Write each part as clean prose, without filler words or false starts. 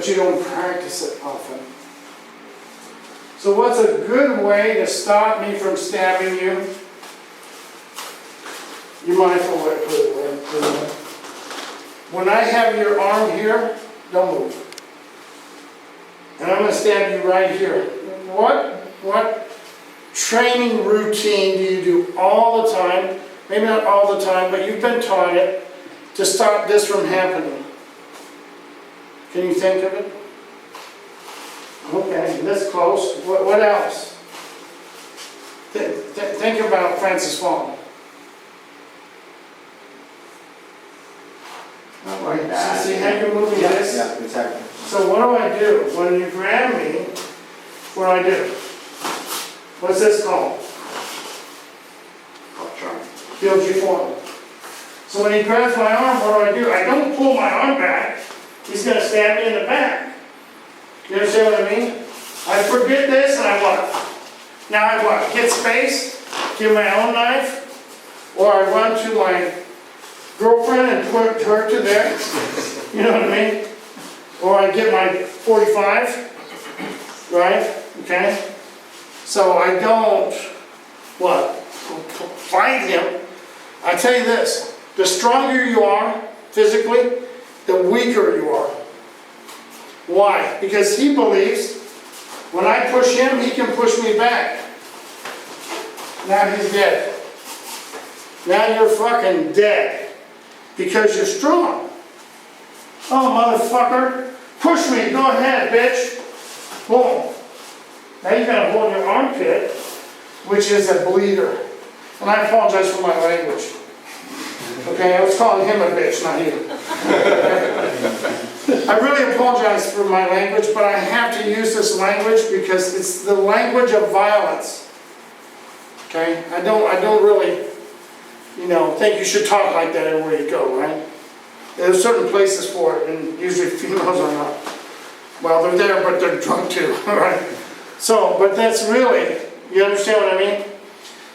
but you don't practice it often. So what's a good way to stop me from stabbing you? You might as well put it away. When I have your arm here, don't move. And I'm going to stab you right here. What training routine do you do all the time? Maybe not all the time, but you've been taught it to stop this from happening. Can you think of it? Okay, this close. What else? Think about Francis Fong. See how you're moving this? Yeah, exactly. So what do? When you grab me, what do? What's this called? Chun. Build your form. So when he grabs my arm, what do? I don't pull my arm back. He's going to stab me in the back. You understand what I mean? I forget this and I what? Now I what? Get space, get my own knife, or I run to my girlfriend and put her to there. You know what I mean? Or I get my 45, right? Okay? So I don't, what? Fight him. I tell you this, the stronger you are physically, the weaker you are. Why? Because he believes when I push him, he can push me back. Now he's dead. Now you're fucking dead. Because you're strong. Oh, motherfucker. Push me. Go ahead, bitch. Boom. Now you gotta hold your armpit, which is a bleeder. And I apologize for my language. Okay, I was calling him a bitch, not you. I really apologize for my language, but I have to use this language because it's the language of violence. Okay? I don't really, think you should talk like that everywhere you go, right? There's certain places for it, and usually females are not. Well, they're there, but they're drunk too, all right? So, but that's really, you understand what I mean?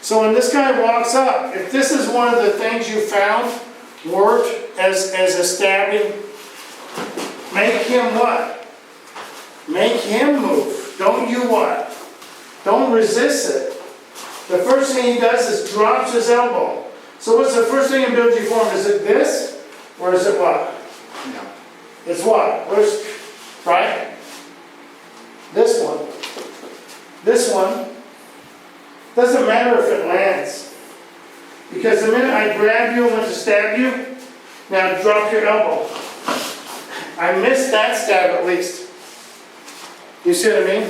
So when this guy walks up, if this is one of the things you found worked as a stabbing, make him what? Make him move. Don't you what? Don't resist it. The first thing he does is drops his elbow. So what's the first thing in Bilgi form? Is it this? Or is it what? No. It's what? Where's, right? This one. This one. Doesn't matter if it lands. Because the minute I grab you and want to stab you, now drop your elbow. I missed that stab at least. You see what I mean?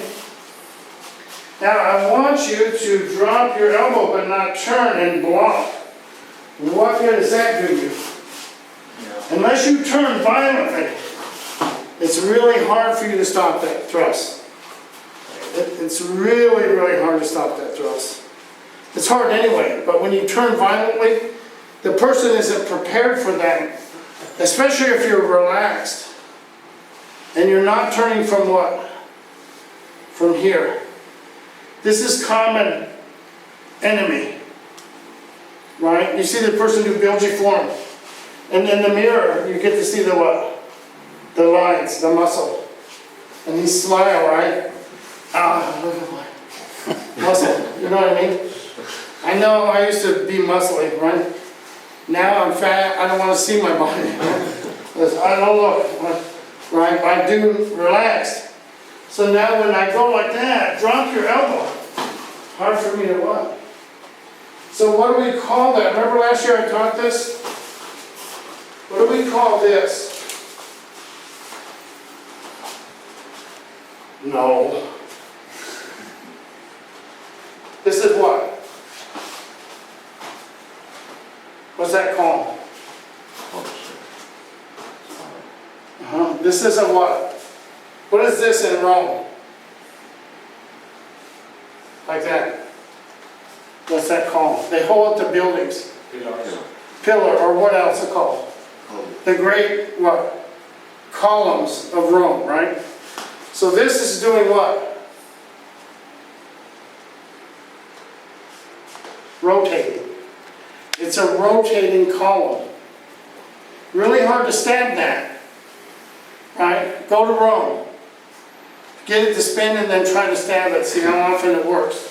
Now I want you to drop your elbow but not turn and block. What good does that do you? Yeah. Unless you turn violently, it's really hard for you to stop that thrust. It's really, really hard to stop that thrust. It's hard anyway, but when you turn violently, the person isn't prepared for that, especially if you're relaxed. And you're not turning from what? From here. This is common enemy. Right? You see the person do Bilgi form. And in the mirror, you get to see the what? The lines, the muscle. And he smile, right? Ah, look at my muscle. You know what I mean? I know I used to be muscly, right? Now I'm fat, I don't want to see my body. I don't look, right? I do relaxed. So now when I go like that, drop your elbow. Hard for me to what? So what do we call that? Remember last year I taught this? What do we call this? No. This is what? What's that called? This is a what? What is this in Rome? Like that. What's that called? They hold up the buildings. Pillar, or what else is it called? The great, what? Columns of Rome, right? So this is doing what? Rotating. It's a rotating column. Really hard to stab that. right? Go to Rome. Get it to spin and then try to stab it, see how often it works.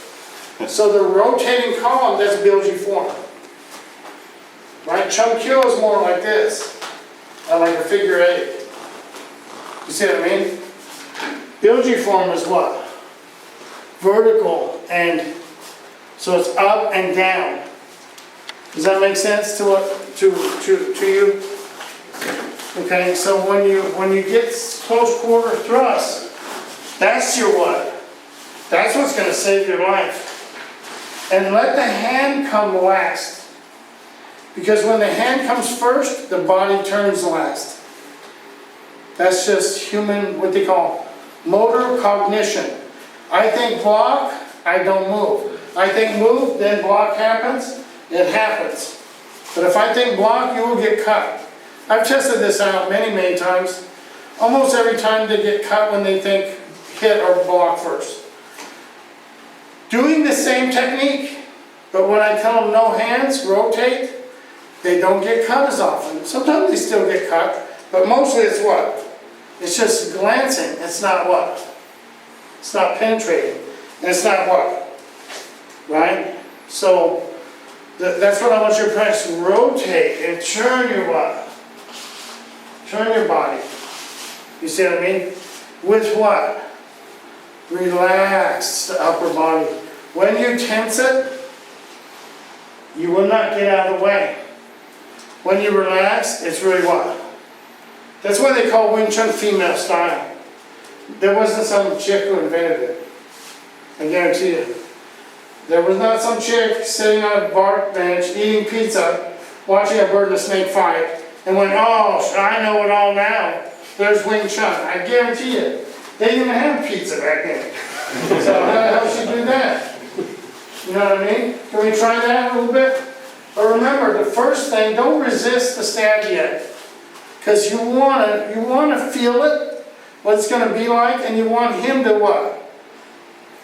So the rotating column, that's Bilgi-form. Right? Chun is more like this, like a figure 8. You see what I mean? Bilgi-form is what? Vertical, and so it's up and down. Does that make sense to you? Okay, so when you get close quarter thrust, that's your what? That's what's going to save your life. And let the hand come last. Because when the hand comes first, the body turns last. That's just human, what they call motor cognition. I think block, I don't move. I think move, then block happens, it happens. But if I think block, you will get cut. I've tested this out many, many times. Almost every time they get cut when they think hit or block first. Doing the same technique, but when I tell them no hands, rotate, they don't get cut as often. Sometimes they still get cut, but mostly it's what? It's just glancing. It's not what? It's not penetrating. And it's not what? Right? So, that's what I want you to practice. Rotate and turn your what? Turn your body. You see what I mean? With what? Relax the upper body. When you tense it, you will not get out of the way. When you relax, it's really what? That's why they call Wing Chun female style. There wasn't some chick who invented it. I guarantee you. There was not some chick sitting on a park bench eating pizza, watching a bird and a snake fight, and went, oh, I know it all now. There's Wing Chun. I guarantee you. They didn't even have pizza back then. So how the hell should you do that? You know what I mean? Can we try that a little bit? But remember, the first thing, don't resist the stab yet. Because you want to feel it, what it's going to be like, and you want him to what?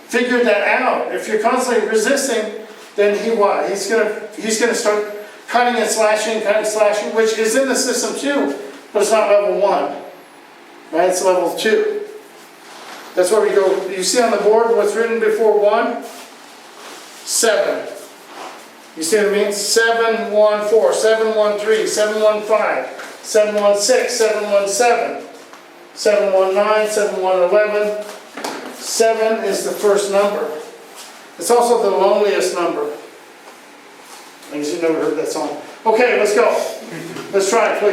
Figure that out. If you're constantly resisting, then he what? He's going to start cutting and slashing, which is in the system too, but it's not level 1. Right? It's level 2. That's where we go. You see on the board what's written before 1? 7. You see what I mean? 714, 713, 715, 716, 717, 719, 7111. 7 is the first number. It's also the loneliest number. I guess you've never heard that song. Okay, let's go. Let's try it, please.